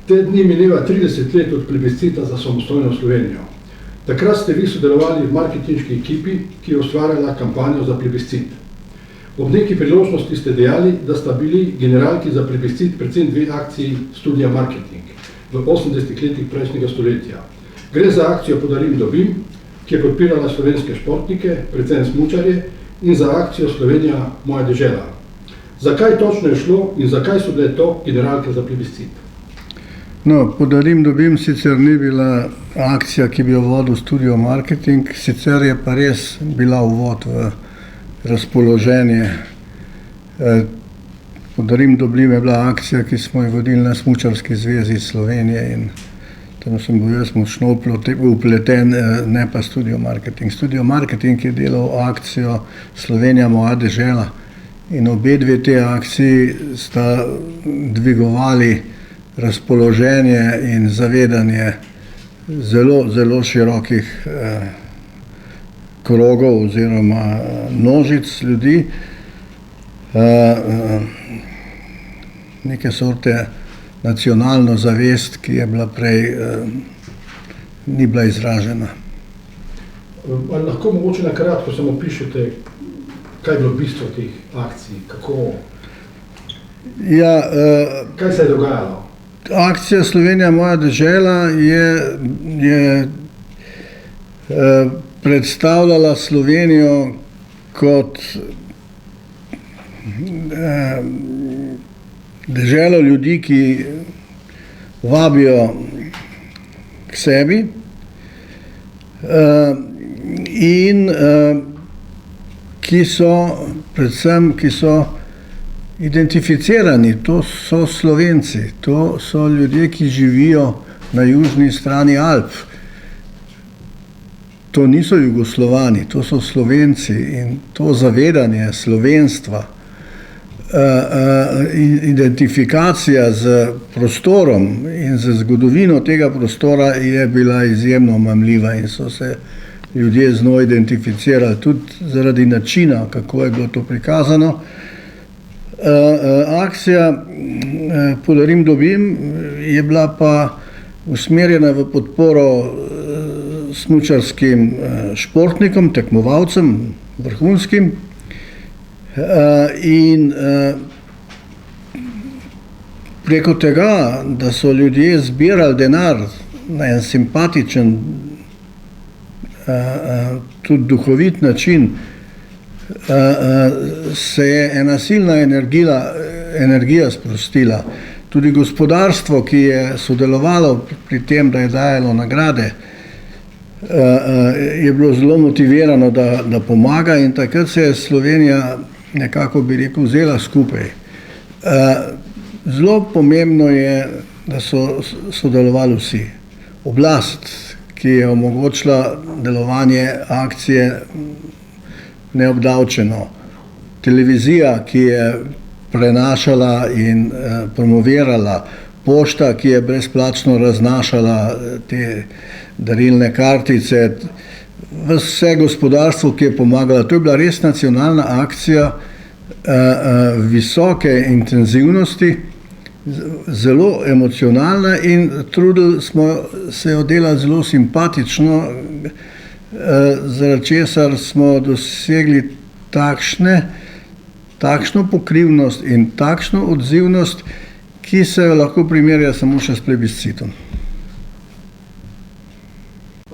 Te dni mineva 30 let od plebiscita za samostojno Slovenijo. Takrat ste vi sodelovali v marketinški ekipi, ki je ustvarjala kampanjo za plebiscit. Ob neki priložnosti ste dejali, da sta bili generalki za plebiscit predvsem dve akciji Studia Marketing v 80 letih prejšnjega stoletja. Gre za akcijo Podarim dobim, ki je podpirala slovenske športnike, predvsem smučarje, in za akcijo Slovenija moja dežela. Zakaj točno je šlo in zakaj so bile to generalke za plebiscit? No, Podarim dobim sicer ni bila akcija, ki bi jo vodil Studio Marketing, sicer je pa res bila uvod v razpoloženje. Podarim dobim je bila akcija, ki smo jo vodili na Smučarski zvezi Slovenije in tam sem bil jaz močno vpleten, ne pa Studio Marketing. Studio Marketing je delal akcijo Slovenija moja dežela in obe dve te akciji sta dvigovali razpoloženje in zavedanje zelo, zelo širokih krogov oziroma množic ljudi. Neke sorte nacionalno zavest, ki je bila prej, ni bila izražena. Ali lahko mogoče na kratko samo opišete, kaj je bilo bistvo teh akcij, kako? Ja, kaj se je dogajalo? Akcija Slovenija moja dežela je predstavljala Slovenijo kot deželo ljudi, ki vabijo k sebi in ki so identificirani, to so Slovenci, to so ljudje, ki živijo na južni strani Alp. To niso Jugoslovani, to so Slovenci in to zavedanje slovenstva, identifikacija z prostorom in z zgodovino tega prostora je bila izjemno mamljiva in so se ljudje z njo identificirali, tudi zaradi načina, kako je bilo to prikazano. Akcija Podarim dobim je bila pa usmerjena v podporo smučarskim športnikom, tekmovalcem, vrhunskim in preko tega, da so ljudje zbirali denar na en simpatičen, tudi duhovit način, se je ena silna energija sprostila. Tudi gospodarstvo, ki je sodelovalo pri tem, da je dajalo nagrade, je bilo zelo motivirano, da pomaga in takrat se je Slovenija nekako, bi rekel, vzela skupaj. Zelo pomembno je, da so sodelovali vsi. Oblast, ki je omogočila delovanje akcije neobdavčeno. Televizija, ki je prenašala in promovirala. Pošta, ki je brezplačno raznašala te darilne kartice. Vse gospodarstvo, ki je pomagalo. To je bila res nacionalna akcija visoke intenzivnosti, zelo emocionalna in trudili smo se jo delati zelo simpatično, zaradi česar smo dosegli takšno pokrivnost in takšno odzivnost, ki se jo lahko primerja samo še s plebiscitom.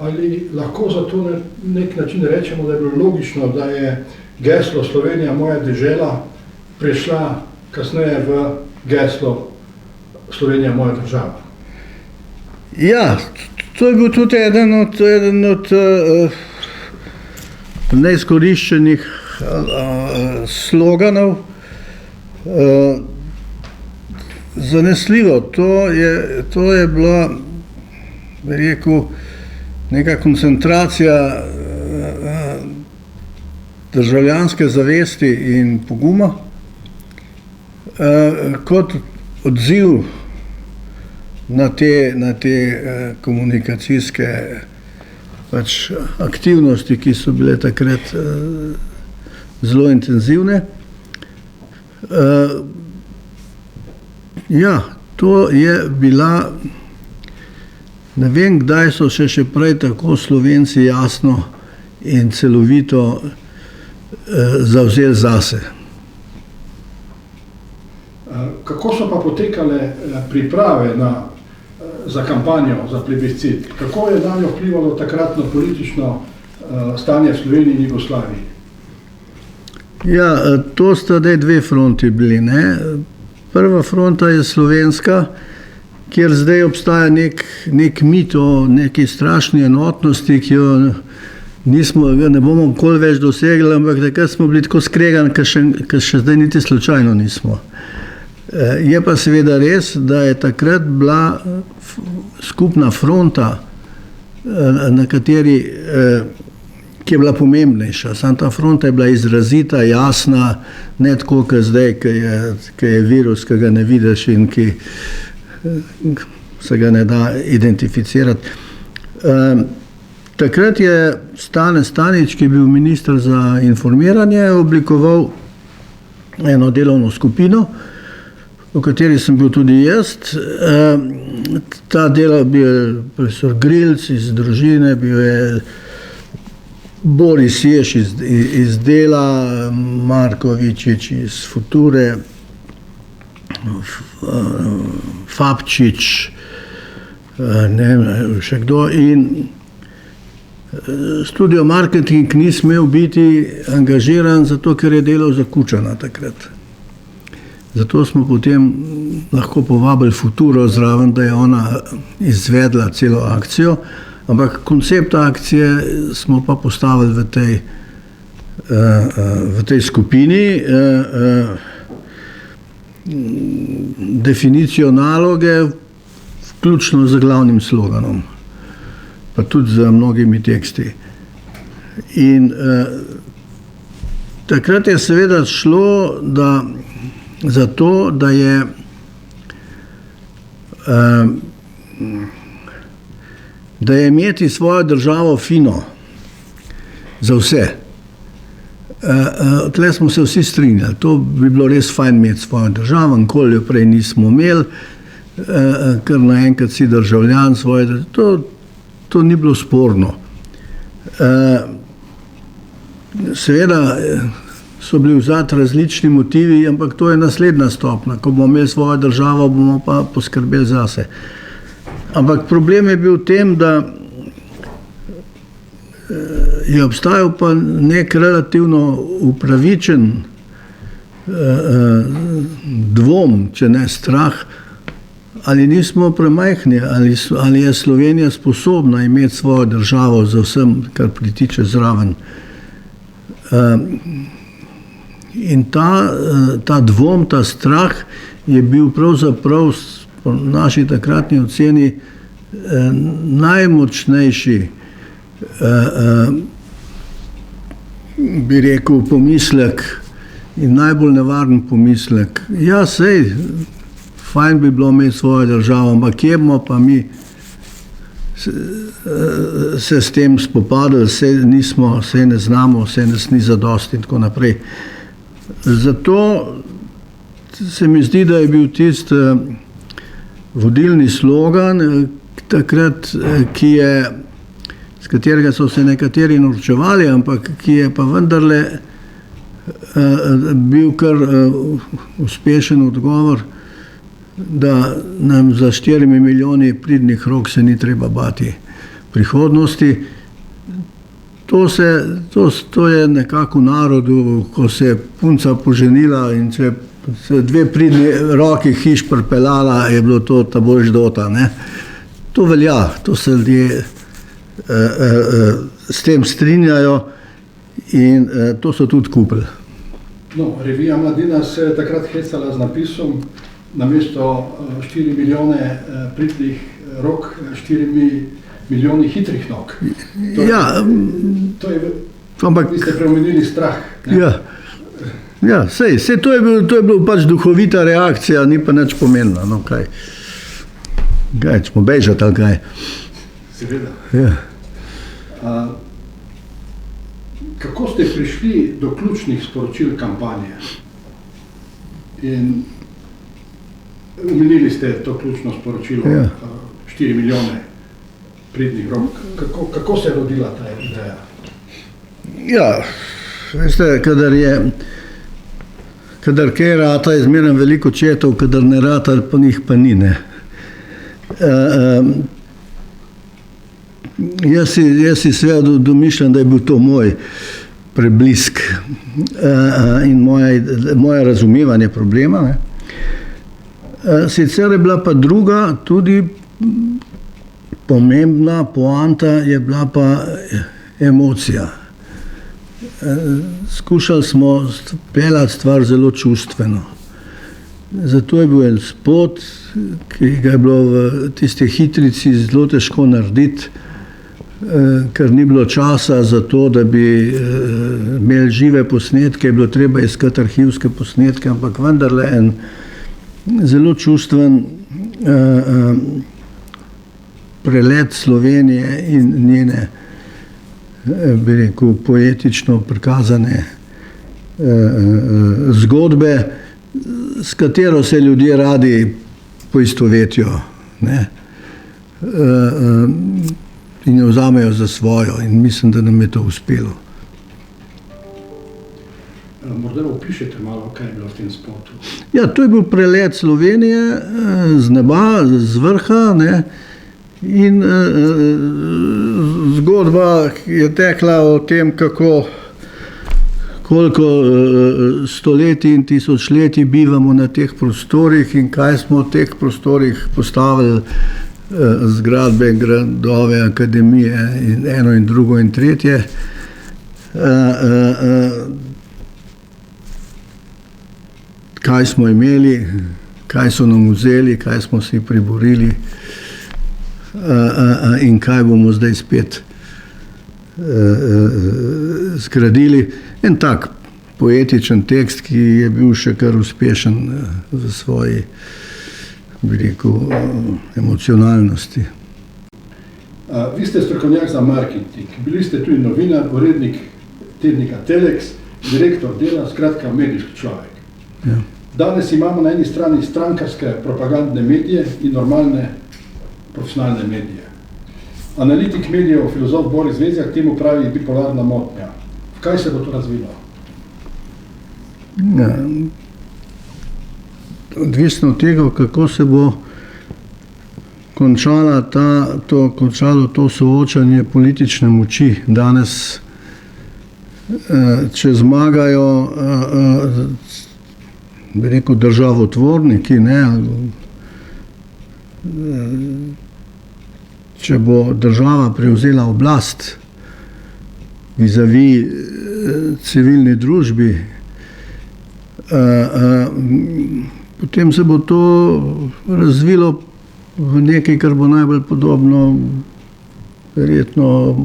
Ali lahko zato na nek način rečemo, da je bilo logično, da je geslo Slovenija moja dežela prešla kasneje v geslo Slovenija moja država? Ja, to je bil tudi eden od neizkoriščenih sloganov. Zanesljivo, to je bila, bi rekel, neka koncentracija državljanske zavesti in poguma kot odziv na te komunikacijske aktivnosti, ki so bile takrat zelo intenzivne. Ja, to je bila, ne vem, kdaj so se še prej tako Slovenci jasno in celovito zavzeli zase. Kako so pa potekale priprave za kampanjo, za plebiscit? Kako je nanjo vplivalo takratno politično stanje v Sloveniji in Jugoslaviji? Ja, to sta dve fronti bili, ne. Prva fronta je slovenska, kjer zdaj obstaja nek mit o neki strašni enotnosti, ki jo ne bomo nikoli več dosegli, ampak takrat smo bili tako skregani, ker še zdaj niti slučajno nismo. Je pa seveda res, da je takrat bila skupna fronta, na kateri, ki je bila pomembnejša. Samo ta fronta je bila izrazita, jasna, ne tako, kot zdaj, ki je virus, ki ga ne vidiš in ki se ga ne da identificirati. Takrat je Stane Stanič, ki je bil minister za informiranje, oblikoval eno delovno skupino, v kateri sem bil tudi jaz. Ta dela bil je profesor Grilc iz družine, bil je Boris Jež iz Dela, Markovičič iz Future, Fabčič, ne vem, še kdo. In Studio Marketing ni smel biti angažiran, zato ker je delal za Kučana takrat. Zato smo potem lahko povabili Futuro zraven, da je ona izvedla celo akcijo, ampak koncept akcije smo pa postavili v tej skupini. Definicijo naloge, vključno z glavnim sloganom, pa tudi z mnogimi teksti. In takrat je seveda šlo za to, da je imeti svojo državo fino za vse. Tle smo se vsi strinjali, to bi bilo res fajn imeti svojo državo, nikoli jo prej nismo imeli, ker naenkrat si državljan svoje države, to ni bilo sporno. Seveda so bili vzati različni motivi, ampak to je naslednja stopnja. Ko bomo imeli svojo državo, bomo pa poskrbeli zase. Ampak problem je bil v tem, da je obstajal pa nek relativno upravičen dvom, če ne strah, ali nismo premajhni, ali je Slovenija sposobna imeti svojo državo z vsem, kar pritiče zraven. In ta dvom, ta strah je bil pravzaprav po naši takratni oceni najmočnejši, bi rekel, pomislek in najbolj nevaren pomislek. Ja, sej, fajn bi bilo imeti svojo državo, ampak kje bomo pa mi se s tem spopadali, sej nismo, sej ne znamo, sej nas ni zadosti in tako naprej. Zato se mi zdi, da je bil tisti vodilni slogan takrat, s katerega so se nekateri norčevali, ampak ki je pa vendarle bil kar uspešen odgovor, da nam za 4 milijoni pridnih rok se ni treba bati prihodnosti. To je nekako v narodu, ko se je punca poženila in se 2 pridni roki hiš pripeljala, je bilo to ta boljš dota, ne. To velja, to se ljudje s tem strinjajo in to so tudi kupili. No, revija Mladina se je takrat hecala z napisom namesto 4 milijone pridnih rok, 4 milijoni hitrih nog. Vi ste preomenili strah. Ja, sej to je bil pač duhovita reakcija, ni pa nič pomenila, no kaj. Kaj, smo bežati ali kaj? Seveda. Ja. Kako ste prišli do ključnih sporočil kampanje? In Omenili ste to ključno sporočilo, 4 milijone pridnih rok. Kako se je rodila ta ideja? Ja, veste, kadar kaj rata, je zmeraj veliko četov, kadar ne rata, pa njih pa ni, ne. Jaz si seveda domišljam, da je bil to moj preblisk in moje razumevanje problema, ne. Sicer je bila pa druga, tudi pomembna poanta je bila pa emocija. Skušali smo peljati stvar zelo čustveno. Zato je bil en spot, ki ga je bilo v tisti hitrici zelo težko narediti, ker ni bilo časa za to, da bi imeli žive posnetke, je bilo treba iskati arhivske posnetke, ampak vendarle en zelo čustven prelet Slovenije in njene, bi rekel, poetično prikazane zgodbe, s katero se ljudje radi poistovetijo, ne, in jo vzamejo za svojo, in mislim, da nam je to uspelo. Morda opišete malo, kaj je bilo v tem spotu. Ja, to je bil prelet Slovenije z neba, z vrha, ne, in zgodba je tekla o tem, koliko stoletij in tisočletij bivamo na teh prostorih in kaj smo v teh prostorih postavili zgradbe, gradove, akademije in eno in drugo in tretje. Kaj smo imeli, kaj so nam vzeli, kaj smo si priborili in kaj bomo zdaj spet zgradili. En tak poetičen tekst, ki je bil še kar uspešen v svoji, bi rekel, emocionalnosti. Vi ste strokovnjak za marketing, bili ste tudi novinar, urednik tednika Telex, direktor Dela, skratka medijski človek. Ja. Danes imamo na eni strani strankarske propagandne medije in normalne profesionalne medije. Analitik medijev, filozof Boris Vezjak temu pravi bipolarna motnja. V kaj se bo to razvilo? Ja. Odvisno od tega, kako se bo končalo to soočanje politične moči. Danes, če zmagajo, bi rekel, državotvorniki, ne, če bo država prevzela oblast vizavi civilni družbi, potem se bo to razvilo v nekaj, kar bo najbolj podobno verjetno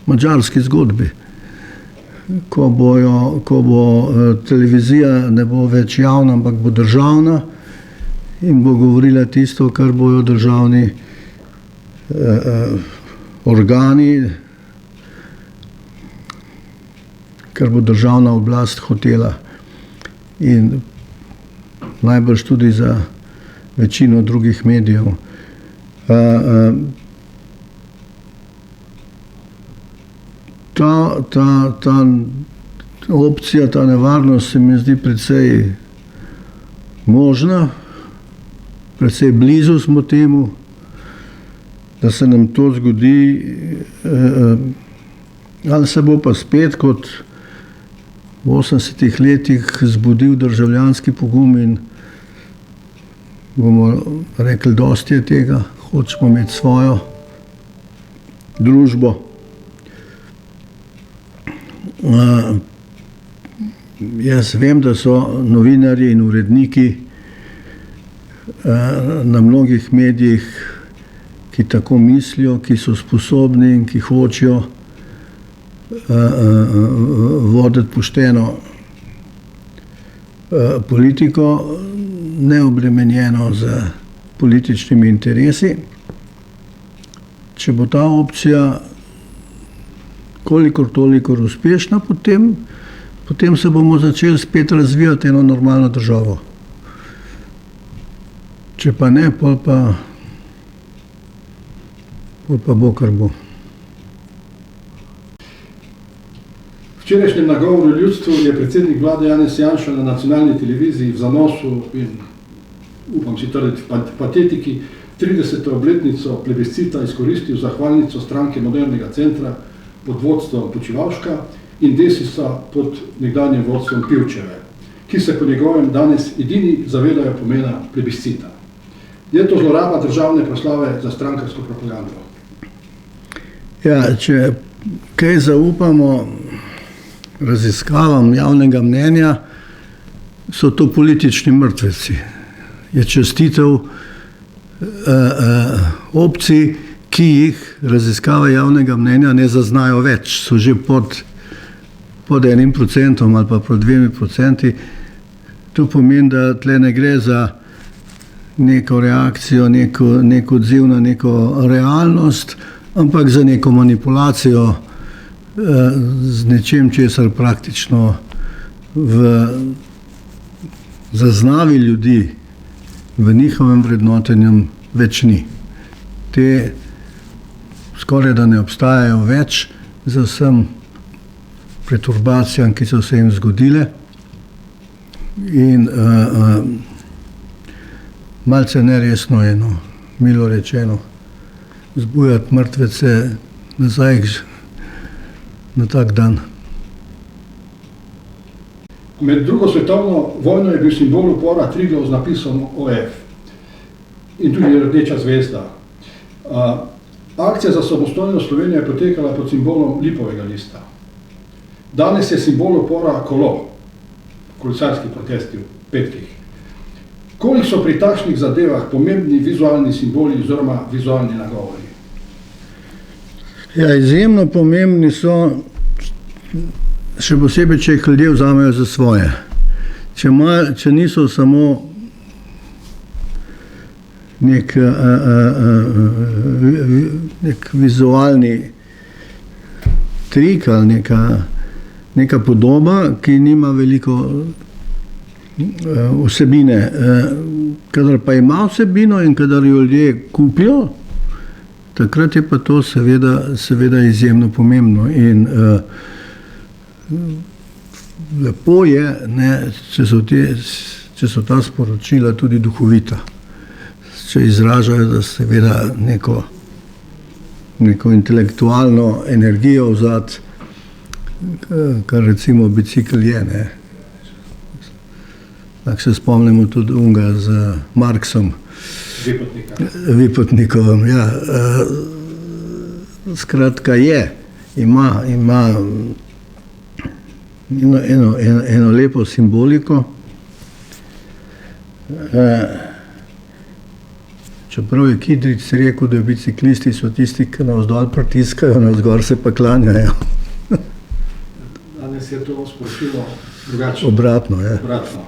madžarski zgodbi. Ko bo televizija ne bo več javna, ampak bo državna in bo govorila tisto, kar bojo državni organi, kar bo državna oblast hotela. In najbrž tudi za večino drugih medijev. Ta opcija, ta nevarnost se mi zdi precej možna, precej blizu smo temu, da se nam to zgodi, ali se bo pa spet kot v 80-ih letih zbudil državljanski pogum in bomo rekli, dosti je tega, hočemo imeti svojo družbo. Jaz vem, da so novinarji in uredniki na mnogih medijih, ki tako mislijo, ki so sposobni in ki hočejo voditi pošteno politiko, neobremenjeno z političnimi interesi. Če bo ta opcija kolikor toliko uspešna, potem se bomo začeli spet razvijati eno normalno državo. Če pa ne, pol pa bo, kar bo. V včerajšnjem nagovoru ljudstvu je predsednik vlade Janez Janša na nacionalni televiziji v zanosu in, upam si trditi, patetiki 30. obletnico plebiscita izkoristil zahvalnico stranke Modernega centra pod vodstvom Počivalška in Desisa pod nekdanjim vodstvom Pivčeve, ki se po njegovem danes edini zavedajo pomena plebiscita. Je to zloraba državne proslave za strankarsko propagando? Ja, če kaj zaupamo raziskavam javnega mnenja, so to politični mrtveci. Je častitev opcij, ki jih raziskave javnega mnenja ne zaznajo več, so že pod 1% ali pa pod 2%. To pomeni, da tle ne gre za neko reakcijo, nek odziv na neko realnost, ampak za neko manipulacijo z nečem, česar praktično v zaznavi ljudi, v njihovem vrednotenju več ni. Te skoraj da ne obstajajo več z vsem perturbacijam, ki so se jim zgodile. In malce neresno je, milo rečeno, zbujati mrtvece nazaj na tak dan. Med drugo svetovno vojno je bil simbol upora Triglav z napisom OF in tudi rdeča zvezda. Akcija za samostojno Slovenijo je potekala pod simbolom lipovega lista. Danes je simbol upora kolo, kolesarski protesti v petkih. Koliko so pri takšnih zadevah pomembni vizualni simboli oziroma vizualni nagovori? Ja, izjemno pomembni so, še posebej, če jih ljudje vzamejo za svoje. Če niso samo nek vizualni trik ali neka podoba, ki nima veliko vsebine. Kadar pa ima vsebino in kadar jo ljudje kupijo, takrat je pa to seveda izjemno pomembno. In lepo je, če so ta sporočila tudi duhovita. Če izražajo, da seveda neko intelektualno energijo vzad, kar recimo bicikl je. Tako se spomnimo tudi unga z Marksom. Vipotnikovem, ja. Skratka ima eno lepo simboliko. Čeprav je Kidrič rekel, da biciklisti so tisti, ki navzdol pritiskajo, navzgor se pa klanjajo. Danes je to sporočilo drugače. Obratno, ja. Obratno.